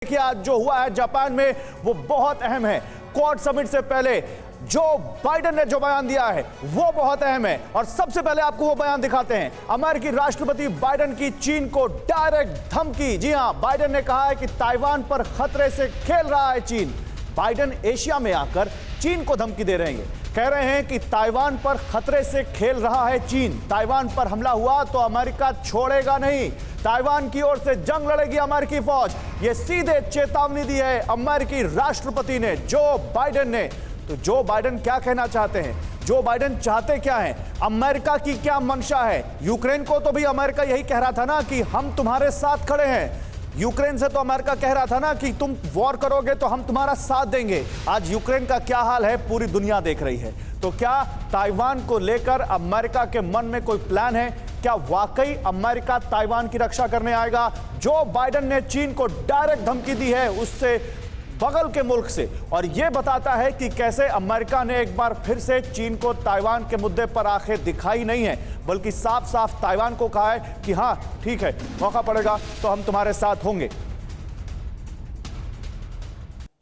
देखिए आज जो हुआ है जापान में वो बहुत अहम है। क्वाड समिट से पहले जो बाइडेन ने जो बयान दिया है वो बहुत अहम है और सबसे पहले आपको वो बयान दिखाते हैं। अमेरिकी राष्ट्रपति बाइडेन की चीन को डायरेक्ट धमकी। जी हां, बाइडेन ने कहा है कि ताइवान पर खतरे से खेल रहा है चीन। बाइडेन एशिया में आकर चीन को धमकी दे रहे हैं, कह रहे हैं कि ताइवान पर खतरे से खेल रहा है चीन। ताइवान पर हमला हुआ तो अमेरिका छोड़ेगा नहीं, ताइवान की ओर से जंग लड़ेगी अमेरिकी फौज। ये सीधे चेतावनी दी है अमेरिकी राष्ट्रपति ने, जो बाइडेन ने। तो जो बाइडेन क्या कहना चाहते हैं, जो बाइडेन चाहते क्या हैं, अमेरिका की क्या मंशा है? यूक्रेन को तो भी अमेरिका यही कह रहा था ना कि हम तुम्हारे साथ खड़े हैं। यूक्रेन से तो अमेरिका कह रहा था ना कि तुम वॉर करोगे तो हम तुम्हारा साथ देंगे। आज यूक्रेन का क्या हाल है पूरी दुनिया देख रही है। तो क्या ताइवान को लेकर अमेरिका के मन में कोई प्लान है? क्या वाकई अमेरिका ताइवान की रक्षा करने आएगा? जो बाइडेन ने चीन को डायरेक्ट धमकी दी है उससे बगल के मुल्क से, और यह बताता है कि कैसे अमेरिका ने एक बार फिर से चीन को ताइवान के मुद्दे पर आंखें दिखाई नहीं है, बल्कि साफ साफ ताइवान को कहा है कि हां ठीक है, मौका पड़ेगा तो हम तुम्हारे साथ होंगे।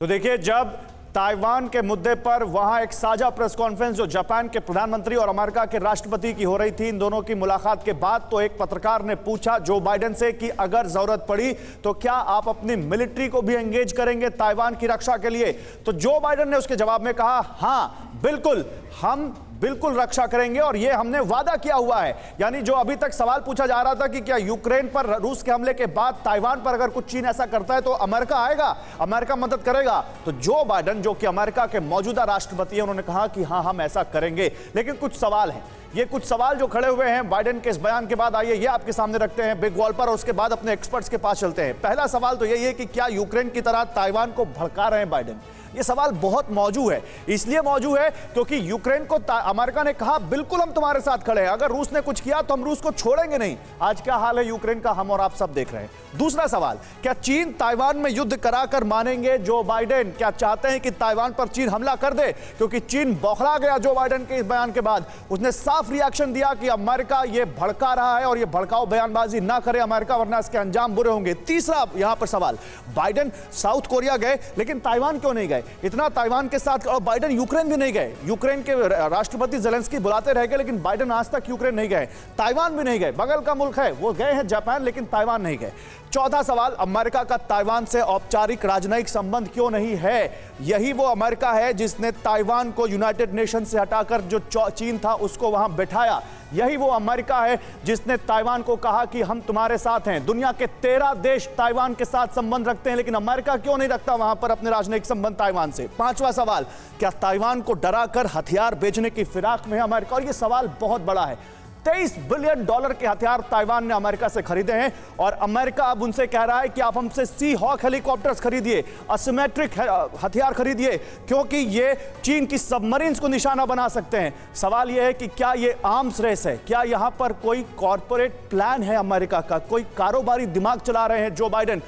तो देखिए, जब ताइवान के मुद्दे पर वहां एक साझा प्रेस कॉन्फ्रेंस जो जापान के प्रधानमंत्री और अमेरिका के राष्ट्रपति की हो रही थी, इन दोनों की मुलाकात के बाद तो एक पत्रकार ने पूछा जो बाइडेन से कि अगर जरूरत पड़ी तो क्या आप अपनी मिलिट्री को भी एंगेज करेंगे ताइवान की रक्षा के लिए? तो जो बाइडेन ने उसके जवाब में कहा, हां बिल्कुल, हम बिल्कुल रक्षा करेंगे और यह हमने वादा किया हुआ है। यानी जो अभी तक सवाल पूछा जा रहा था कि क्या यूक्रेन पर रूस के हमले के बाद ताइवान पर अगर कुछ चीन ऐसा करता है तो अमेरिका आएगा, अमेरिका मदद करेगा। तो जो बाइडेन, जो कि अमेरिका के मौजूदा राष्ट्रपति हैं, उन्होंने कहा कि हां हम ऐसा करेंगे। लेकिन कुछ सवाल हैं, ये कुछ सवाल जो खड़े हुए हैं बाइडेन के इस बयान के बाद, आइए ये आपके सामने रखते हैं बिग वॉल पर और उसके बाद अपने एक्सपर्ट्स के पास चलते हैं। पहला सवाल तो यही है कि क्या यूक्रेन की तरह ताइवान को भड़का रहे हैं बाइडेन? ये सवाल बहुत मौजूद है, इसलिए मौजूद है क्योंकि यूक्रेन को अमेरिका ने कहा बिल्कुल हम तुम्हारे साथ खड़े हैं, अगर रूस ने कुछ किया तो हम रूस को छोड़ेंगे नहीं। आज क्या हाल है यूक्रेन का, हम और आप सब देख रहे हैं। दूसरा सवाल, क्या चीन ताइवान में युद्ध कराकर मानेंगे जो बाइडेन? क्या चाहते हैं कि ताइवान पर चीन हमला कर दे? क्योंकि चीन बौखला गया जो बाइडेन के इस बयान के बाद, उसने साफ रिएक्शन दिया कि अमेरिका ये भड़का रहा है और ये भड़काऊ बयानबाजी ना करे अमेरिका, वरना इसके अंजाम बुरे होंगे। तीसरा यहां पर सवाल, बाइडेन साउथ कोरिया गए लेकिन ताइवान क्यों नहीं गए? इतना ताइवान के साथ, और बाइडेन यूक्रेन भी नहीं गए। यूक्रेन के राष्ट्रपति ज़ेलेंस्की बुलाते रह गए लेकिन बाइडेन आज तक यूक्रेन नहीं गए, ताइवान भी नहीं गए। बगल का मुल्क है वो गए हैं जापान, लेकिन ताइवान नहीं गए। चौथा सवाल, अमेरिका का ताइवान से औपचारिक राजनयिक संबंध क्यों नहीं है? यही वो अमेरिका है जिसने ताइवान को यूनाइटेड नेशन से हटाकर जो चीन था उसको वहां बैठाया। यही वो अमेरिका है जिसने ताइवान को कहा कि हम तुम्हारे साथ हैं। दुनिया के 13 देश ताइवान के साथ संबंध रखते हैं, लेकिन अमेरिका क्यों नहीं रखता वहां पर अपने राजनयिक संबंध ताइवान से? पांचवा सवाल, क्या ताइवान को डराकर हथियार बेचने की फिराक में है अमेरिका? और यह सवाल बहुत बड़ा है। $23 बिलियन के हथियार ताइवान ने अमेरिका से खरीदे हैं और अमेरिका अब उनसे कह रहा है कि आप हमसे सी हॉक हेलीकॉप्टर्स खरीदिए, असिमेट्रिक हथियार खरीदिए, क्योंकि ये चीन की सबमरीन्स को निशाना बना सकते हैं। सवाल यह है कि क्या ये आर्म्स रेस है? क्या यहां पर कोई कॉर्पोरेट प्लान है अमेरिका का? कोई कारोबारी दिमाग चला रहे हैं जो बाइडेन?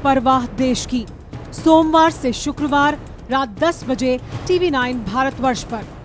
परवाह देश की, सोमवार से शुक्रवार रात 10 बजे TV9 भारतवर्ष पर।